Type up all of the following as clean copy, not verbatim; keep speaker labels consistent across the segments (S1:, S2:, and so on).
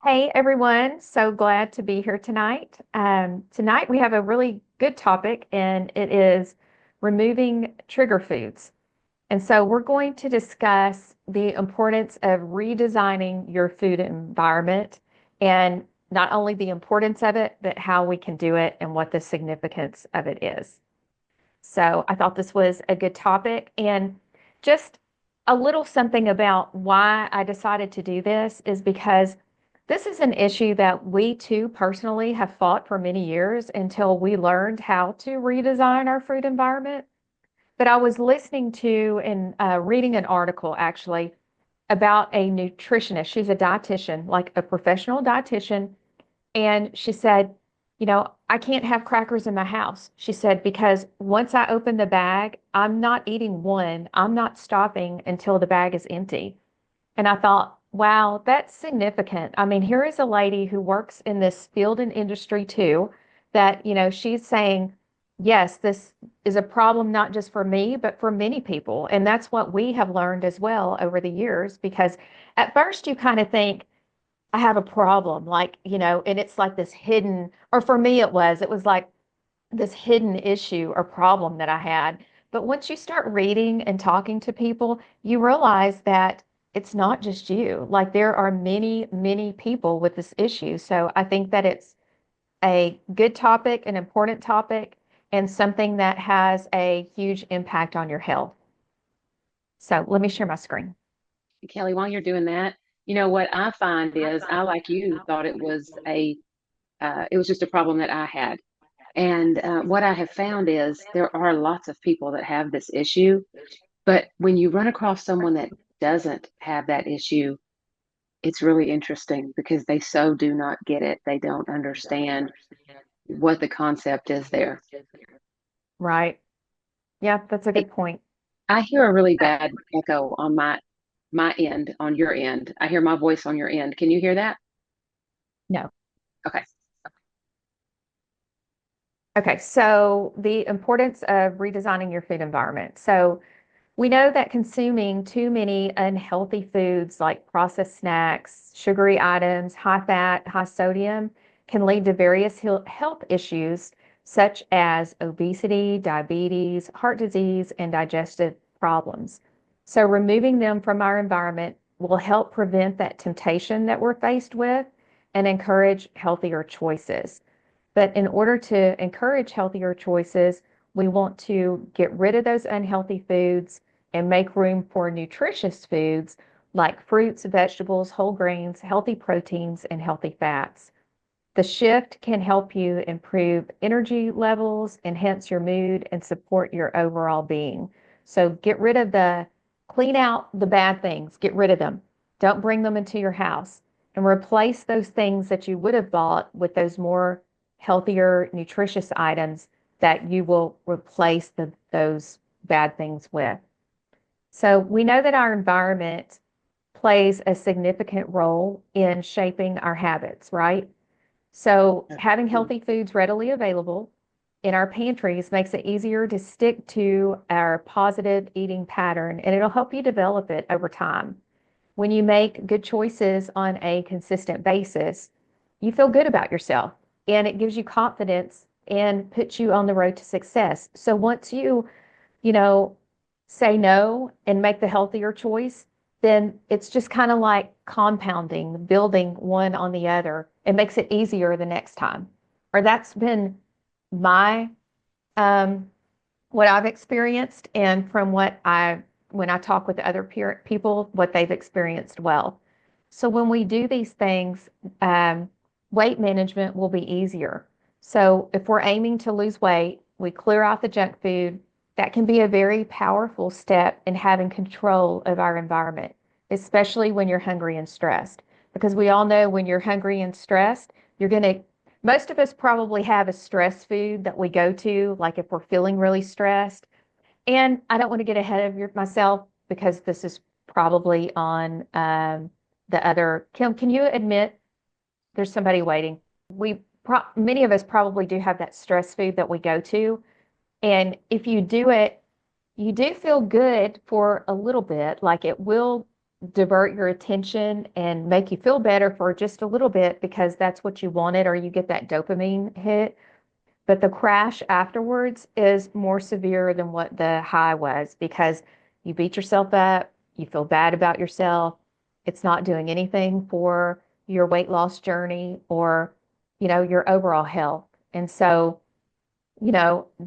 S1: Hey everyone, so glad to be here tonight. Tonight we have a really good topic, and it is removing trigger foods. And so we're going to discuss the importance of redesigning your food environment, and not only the importance of it, but how we can do it and what the significance of it is. So I thought this was a good topic, and just a little something about why I decided to do this is because this is an issue that we too personally have fought for many years until we learned how to redesign our food environment. But I was listening to and reading an article actually about a nutritionist. She's a dietitian, like a professional dietitian, and she said, I can't have crackers in my house. She said, because once I open the bag, I'm not eating one, I'm not stopping until the bag is empty. And I thought, wow, that's significant. I mean, here is a lady who works in this field and industry too, that, she's saying, yes, this is a problem not just for me, but for many people. And that's what we have learned as well over the years, because at first you kind of think, I have a problem, like, and it's like this hidden, or for me, it was like this hidden issue or problem that I had. But once you start reading and talking to people, you realize that it's not just you. Like there are many, many people with this issue. So I think that it's a good topic, an important topic, and something that has a huge impact on your health. So let me share my screen.
S2: Kelly, while you're doing that, what I find is I, like you, thought it was just a problem that I had. And what I have found is there are lots of people that have this issue, but when you run across someone that doesn't have that issue, it's really interesting because they so do not get it. They don't understand what the concept is there.
S1: Right. Yeah, that's a
S2: Hey,
S1: good point.
S2: I hear a really bad echo on my end, on your end. I hear my voice on your end. Can you hear that?
S1: No.
S2: Okay.
S1: Okay, so the importance of redesigning your food environment. So we know that consuming too many unhealthy foods like processed snacks, sugary items, high fat, high sodium can lead to various health issues such as obesity, diabetes, heart disease, and digestive problems. So removing them from our environment will help prevent that temptation that we're faced with and encourage healthier choices. But in order to encourage healthier choices, we want to get rid of those unhealthy foods and make room for nutritious foods like fruits, vegetables, whole grains, healthy proteins, and healthy fats. The shift can help you improve energy levels, enhance your mood, and support your overall being. So clean out the bad things, get rid of them. Don't bring them into your house and replace those things that you would have bought with those more healthier, nutritious items that you will replace those bad things with. So we know that our environment plays a significant role in shaping our habits, right? So having healthy foods readily available in our pantries makes it easier to stick to our positive eating pattern, and it'll help you develop it over time. When you make good choices on a consistent basis, you feel good about yourself and it gives you confidence and puts you on the road to success. So once you know, say no and make the healthier choice, then it's just kind of like compounding, building one on the other. It makes it easier the next time. Or that's been my um, what I've experienced, and from when I talk with other people, what they've experienced well. So when we do these things, weight management will be easier. So if we're aiming to lose weight, we clear out the junk food. That can be a very powerful step in having control of our environment, especially when you're hungry and stressed. Because we all know when you're hungry and stressed, you're going to most of us probably have a stress food that we go to, like if we're feeling really stressed. And I don't want to get ahead of myself because this is probably on the other. Kim, can you admit there's somebody waiting? Many of us probably do have that stress food that we go to. And if you do it, you do feel good for a little bit, like it will divert your attention and make you feel better for just a little bit because that's what you wanted, or you get that dopamine hit. But the crash afterwards is more severe than what the high was because you beat yourself up, you feel bad about yourself. It's not doing anything for your weight loss journey or, your overall health. And so,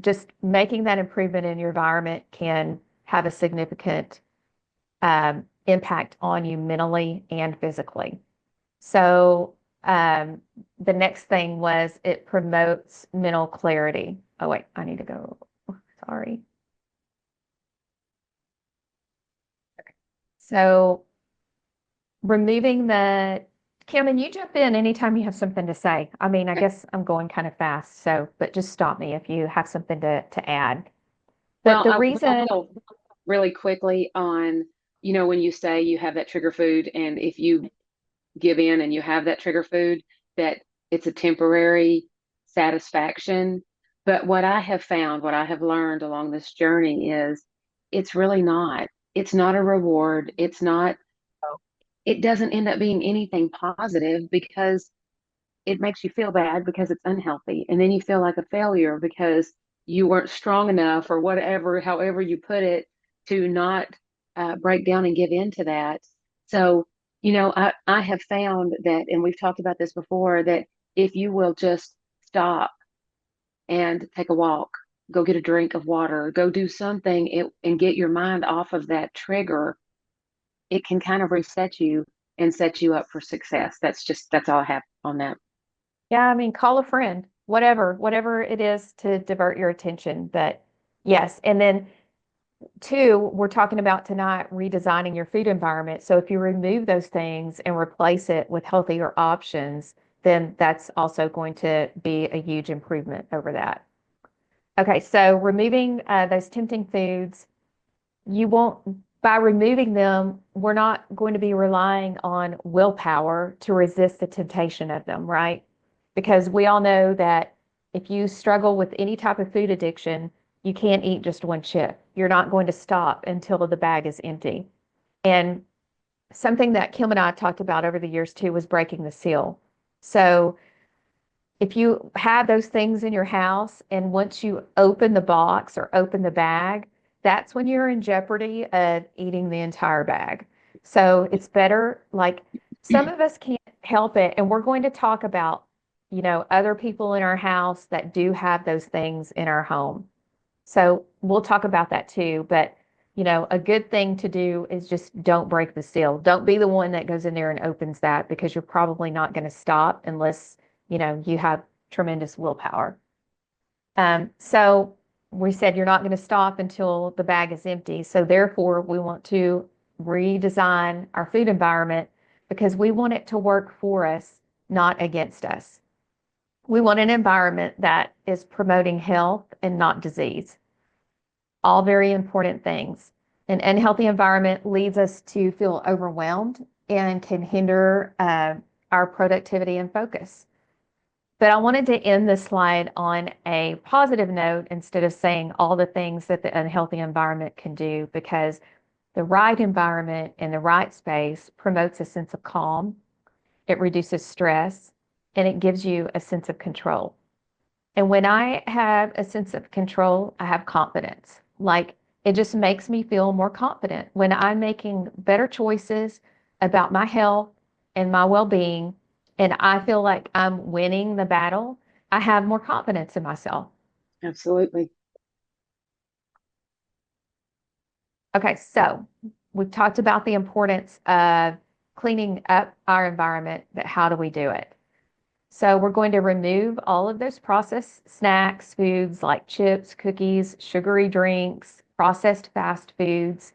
S1: just making that improvement in your environment can have a significant impact on you mentally and physically. So, the next thing was it promotes mental clarity. Oh, wait, I need to go. Sorry. So, removing the, Kim, and you jump in anytime you have something to say. I mean, I guess I'm going kind of fast, so, but just stop me if you have something to add. But
S2: Well,
S1: the
S2: I
S1: reason,
S2: will really quickly on, when you say you have that trigger food, and if you give in and you have that trigger food, that it's a temporary satisfaction. But what I have found, what I have learned along this journey is it's really not. It's not a reward. It doesn't end up being anything positive because it makes you feel bad because it's unhealthy. And then you feel like a failure because you weren't strong enough or whatever, however you put it, to not break down and give in to that. So, I have found that, and we've talked about this before, that if you will just stop and take a walk, go get a drink of water, go do something and get your mind off of that trigger, it can kind of reset you and set you up for success. That's all I have on that.
S1: yeah, I mean, call a friend, whatever it is to divert your attention. But yes, and then two, we're talking about tonight redesigning your food environment. So if you remove those things and replace it with healthier options, then that's also going to be a huge improvement over that. Okay, so removing those tempting foods, you won't, by removing them, we're not going to be relying on willpower to resist the temptation of them, right? Because we all know that if you struggle with any type of food addiction, you can't eat just one chip. You're not going to stop until the bag is empty. And something that Kim and I talked about over the years too was breaking the seal. So if you have those things in your house and once you open the box or open the bag, that's when you're in jeopardy of eating the entire bag. So it's better, like some of us can't help it. And we're going to talk about, other people in our house that do have those things in our home. So we'll talk about that too. But, a good thing to do is just don't break the seal. Don't be the one that goes in there and opens that because you're probably not going to stop unless, you have tremendous willpower. So we said you're not going to stop until the bag is empty. So therefore, we want to redesign our food environment because we want it to work for us, not against us. We want an environment that is promoting health and not disease. All very important things. An unhealthy environment leads us to feel overwhelmed and can hinder our productivity and focus. But I wanted to end this slide on a positive note instead of saying all the things that the unhealthy environment can do, because the right environment in the right space promotes a sense of calm, it reduces stress, and it gives you a sense of control. And when I have a sense of control, I have confidence. Like it just makes me feel more confident when I'm making better choices about my health and my well-being, and I feel like I'm winning the battle. I have more confidence in myself.
S2: Absolutely.
S1: Okay, so we've talked about the importance of cleaning up our environment, but how do we do it? So we're going to remove all of those processed snacks, foods like chips, cookies, sugary drinks, processed fast foods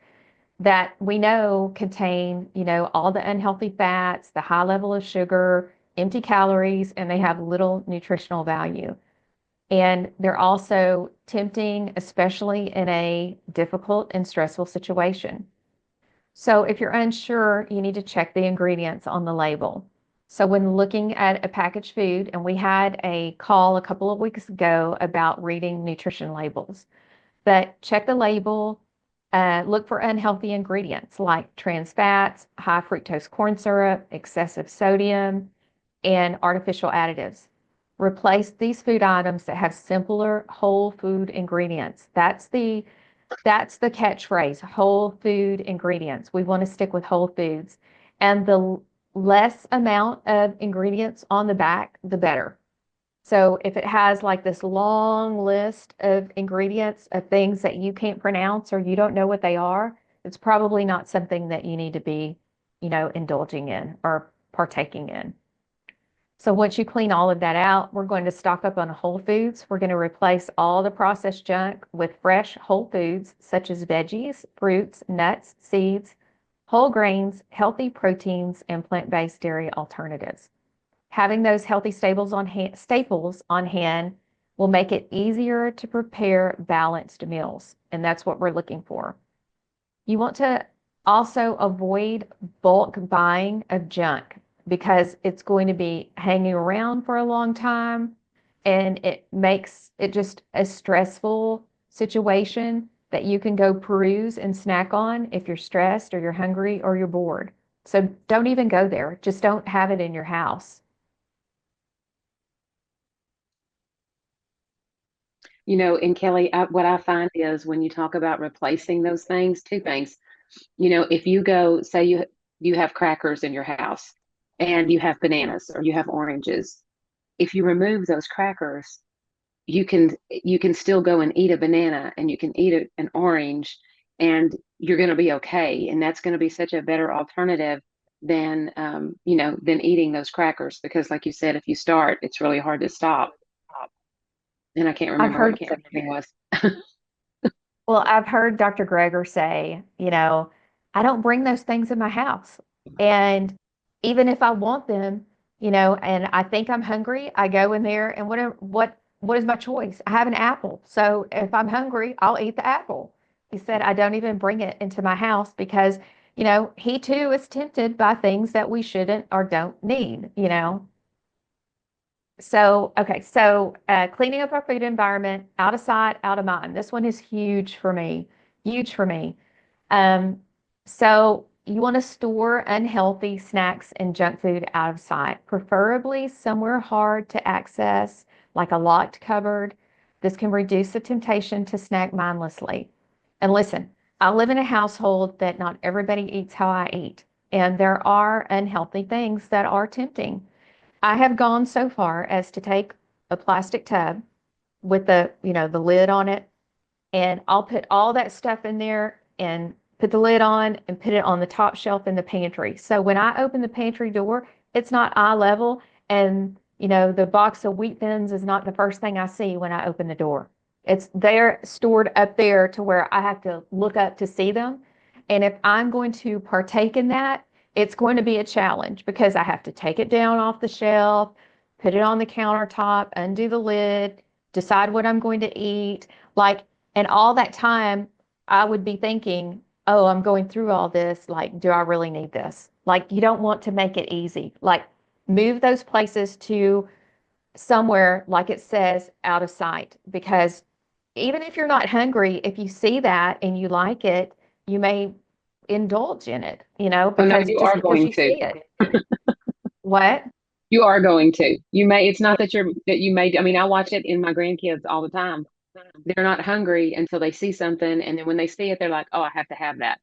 S1: that we know contain, all the unhealthy fats, the high level of sugar, empty calories, and they have little nutritional value. And they're also tempting, especially in a difficult and stressful situation. So if you're unsure, you need to check the ingredients on the label. So when looking at a packaged food, and we had a call a couple of weeks ago about reading nutrition labels, but check the label, Look for unhealthy ingredients like trans fats, high fructose corn syrup, excessive sodium, and artificial additives. Replace these food items that have simpler whole food ingredients. That's the catchphrase, whole food ingredients. We want to stick with whole foods. And the less amount of ingredients on the back, the better. So if it has like this long list of ingredients of things that you can't pronounce or you don't know what they are, it's probably not something that you need to be, indulging in or partaking in. So once you clean all of that out, we're going to stock up on whole foods. We're going to replace all the processed junk with fresh whole foods such as veggies, fruits, nuts, seeds, whole grains, healthy proteins, and plant-based dairy alternatives. Having those healthy staples on hand will make it easier to prepare balanced meals, and that's what we're looking for. You want to also avoid bulk buying of junk because it's going to be hanging around for a long time and it makes it just a stressful situation that you can go peruse and snack on if you're stressed or you're hungry or you're bored. So don't even go there. Just don't have it in your house.
S2: And Kelly, what I find is when you talk about replacing those things, two things. If you go, say you have crackers in your house and you have bananas or you have oranges, if you remove those crackers, you can still go and eat a banana and you can eat an orange and you're going to be okay. And that's going to be such a better alternative than eating those crackers because, like you said, if you start, it's really hard to stop. And I can't
S1: I've
S2: remember what
S1: heard
S2: the second thing was.
S1: Well, I've heard Dr. Greger say, I don't bring those things in my house. And even if I want them, and I think I'm hungry, I go in there and what is my choice? I have an apple. So if I'm hungry, I'll eat the apple. He said, I don't even bring it into my house because, he too is tempted by things that we shouldn't or don't need. So cleaning up our food environment, out of sight, out of mind. This one is huge for me, huge for me. Um, so you want to store unhealthy snacks and junk food out of sight, preferably somewhere hard to access, like a locked cupboard. This can reduce the temptation to snack mindlessly. And listen, I live in a household that not everybody eats how I eat, and there are unhealthy things that are tempting. I have gone so far as to take a plastic tub with the lid on it, and I'll put all that stuff in there and put the lid on and put it on the top shelf in the pantry. So when I open the pantry door, it's not eye level, and the box of wheat thins is not the first thing I see when I open the door. It's there stored up there to where I have to look up to see them. And if I'm going to partake in that, it's going to be a challenge because I have to take it down off the shelf, put it on the countertop, undo the lid, decide what I'm going to eat. Like, and all that time, I would be thinking, oh, I'm going through all this. Like, do I really need this? Like, you don't want to make it easy. Like, move those places to somewhere, like it says, out of sight. Because even if you're not hungry, if you see that and you like it, you may indulge in it,
S2: Oh no,
S1: because
S2: you
S1: just
S2: are
S1: because
S2: going
S1: you
S2: to.
S1: see it. What?
S2: You are going to. You may, it's not that you may, I mean, I watch it in my grandkids all the time. They're not hungry until they see something. And then when they see it, they're like, oh, I have to have that.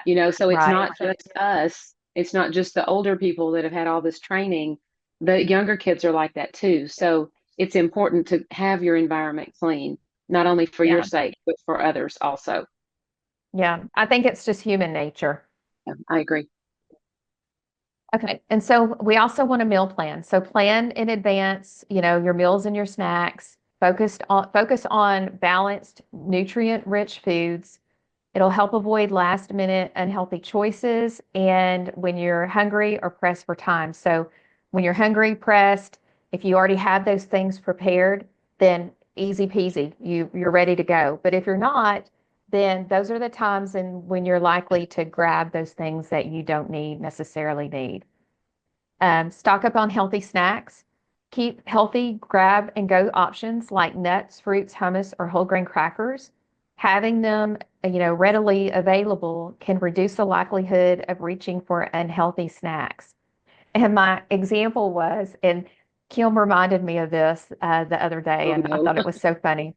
S2: So it's
S1: Right.
S2: not just us. It's not just the older people that have had all this training. The younger kids are like that too. So it's important to have your environment clean, not only for your
S1: Yeah.
S2: sake, but for others also.
S1: Yeah. I think it's just human nature.
S2: Yeah, I agree.
S1: Okay. And so we also want a meal plan. So plan in advance, your meals and your snacks, focus on balanced, nutrient-rich foods. It'll help avoid last-minute unhealthy choices and when you're hungry or pressed for time. So when you're hungry, pressed, if you already have those things prepared, then easy peasy, you're ready to go. But if you're not, then those are the times when you're likely to grab those things that you don't necessarily need. Stock up on healthy snacks. Keep healthy grab and go options like nuts, fruits, hummus, or whole grain crackers. Having them readily available can reduce the likelihood of reaching for unhealthy snacks. And my example was, and Kim reminded me of this the other day,
S2: Oh
S1: and I
S2: no.
S1: thought it was so funny.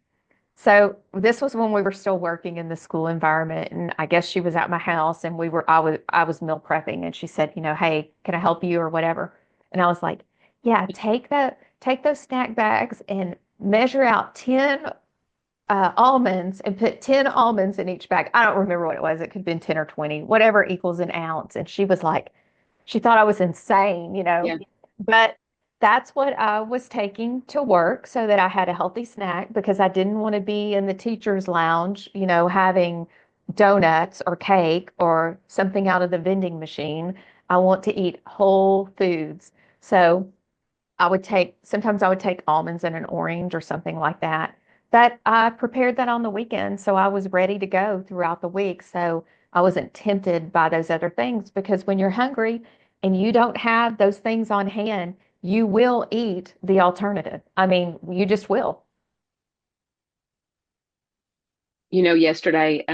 S1: So this was when we were still working in the school environment, and I guess she was at my house, and I was meal prepping, and she said, hey, can I help you or whatever? And I was like, yeah, take those snack bags and measure out 10 almonds and put 10 almonds in each bag. I don't remember what it was. It could have been 10 or 20, whatever equals an ounce. And she was like, she thought I was insane.
S2: Yeah.
S1: But that's what I was taking to work so that I had a healthy snack because I didn't want to be in the teacher's lounge, having donuts or cake or something out of the vending machine. I want to eat whole foods. So sometimes I would take almonds and an orange or something like that. But I prepared that on the weekend, so I was ready to go throughout the week. So I wasn't tempted by those other things because when you're hungry and you don't have those things on hand, you will eat the alternative. I mean, you just will.
S2: Yesterday,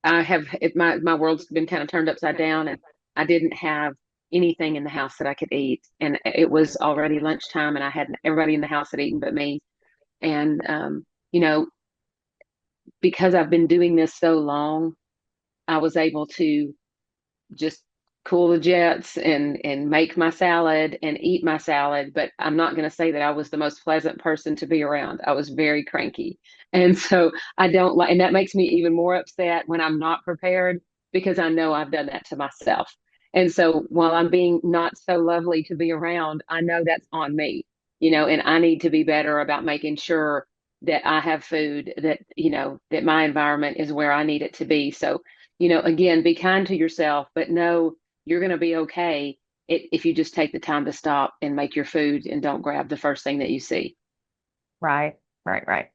S2: my world's been kind of turned upside down, and I didn't have anything in the house that I could eat, and it was already lunchtime, and I had everybody in the house had eaten but me, and you know, because I've been doing this so long, I was able to just cool the jets and make my salad and eat my salad. But I'm not going to say that I was the most pleasant person to be around. I was very cranky. And so I don't like, and that makes me even more upset when I'm not prepared because I know I've done that to myself. And so while I'm being not so lovely to be around, I know that's on me, and I need to be better about making sure that I have food that my environment is where I need it to be. So again, be kind to yourself, but know you're going to be okay if you just take the time to stop and make your food and don't grab the first thing that you see.
S1: Right, right, right.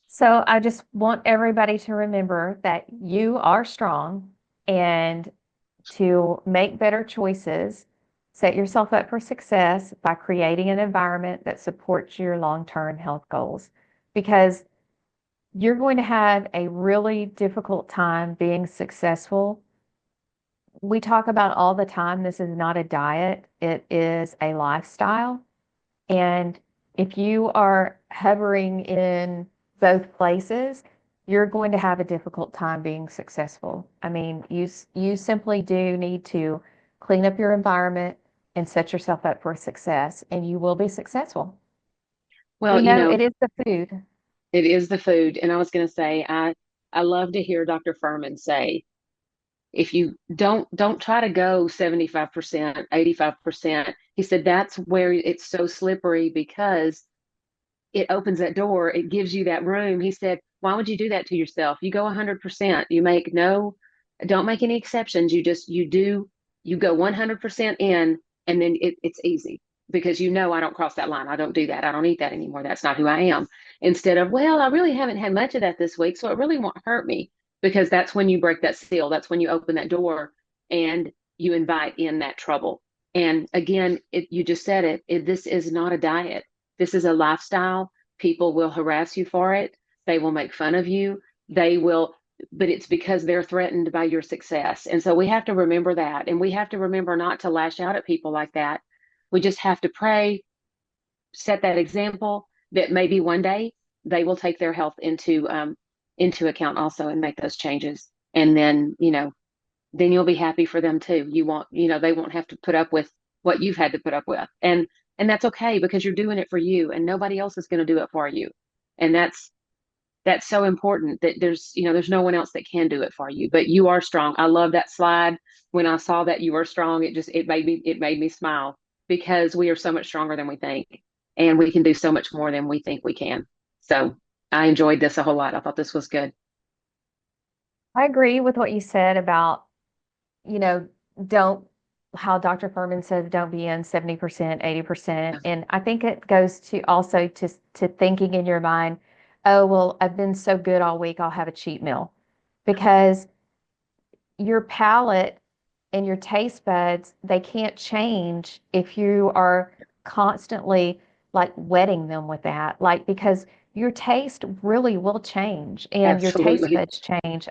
S1: So I just want everybody to remember that you are strong and to make better choices, set yourself up for success by creating an environment that supports your long-term health goals because you're going to have a really difficult time being successful. We talk about all the time, this is not a diet, it is a lifestyle. And if you are hovering in both places, you're going to have a difficult time being successful. I mean, you simply do need to clean up your environment and set yourself up for success, and you will be successful.
S2: Well,
S1: We know it is the food.
S2: it is the food. And I was going to say, I love to hear Dr. Furman say, if you don't try to go 75%, 85%. He said that's where it's so slippery because it opens that door, it gives you that room. He said, why would you do that to yourself? You go 100%. Don't make any exceptions. You go 100% in, and then it's easy because I don't cross that line. I don't do that. I don't eat that anymore. That's not who I am. Instead of, well, I really haven't had much of that this week, so it really won't hurt me because that's when you break that seal. That's when you open that door and you invite in that trouble. And again, you just said this is not a diet. This is a lifestyle. People will harass you for it. They will make fun of you. They will, but it's because they're threatened by your success. And so we have to remember that. And we have to remember not to lash out at people like that. We just have to pray, set that example that maybe one day they will take their health into account also and make those changes. And then you'll be happy for them too. They won't have to put up with what you've had to put up with. And that's okay because you're doing it for you and nobody else is going to do it for you. And that's so important that there's no one else that can do it for you, but you are strong. I love that slide. When I saw that you were strong, it made me smile because we are so much stronger than we think and we can do so much more than we think we can. So I enjoyed this a whole lot. I thought this was good.
S1: I agree with what you said about, you know, don't, how Dr. Furman says, don't be in 70%, 80%. And I think it goes to also to thinking in your mind, oh, well, I've been so good all week, I'll have a cheat meal. Because your palate and your taste buds, they can't change if you are constantly like wetting them with that. Like, because your taste really will change and your taste
S2: Absolutely.
S1: buds change.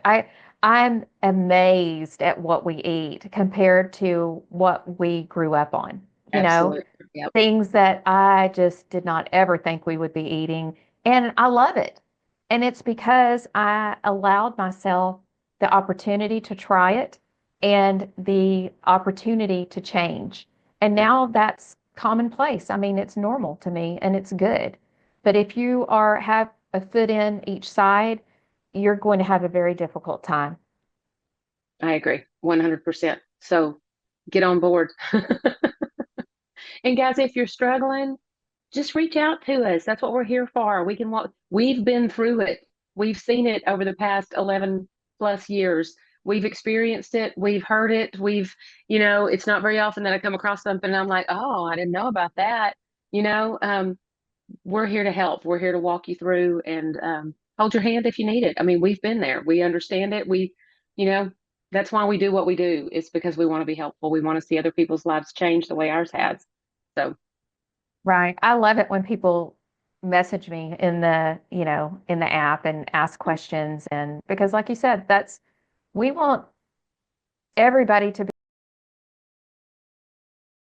S1: I'm amazed at what we eat compared to what we grew up on. You know,
S2: Absolutely. Yep.
S1: things that I just did not ever think we would be eating. And I love it. And it's because I allowed myself the opportunity to try it and the opportunity to change. And
S2: Yeah,
S1: now that's commonplace. I mean, it's normal to me and it's good. But if you are have a foot in each side, you're going to have a very difficult time.
S2: I agree 100%. So get on board. And guys, if you're struggling, just reach out to us. That's what we're here for. We can walk. We've been through it. We've seen it over the past 11 plus years. We've experienced it. We've heard it. It's not very often that I come across something and I'm like, oh, I didn't know about that. You know, we're here to help. We're here to walk you through and hold your hand if you need it. I mean, we've been there. We understand it. You know, that's why we do what we do. It's because we want to be helpful. We want to see other people's lives change the way ours has. So,
S1: Right. I love it when people message me in in the app and ask questions and because like you said, we want everybody to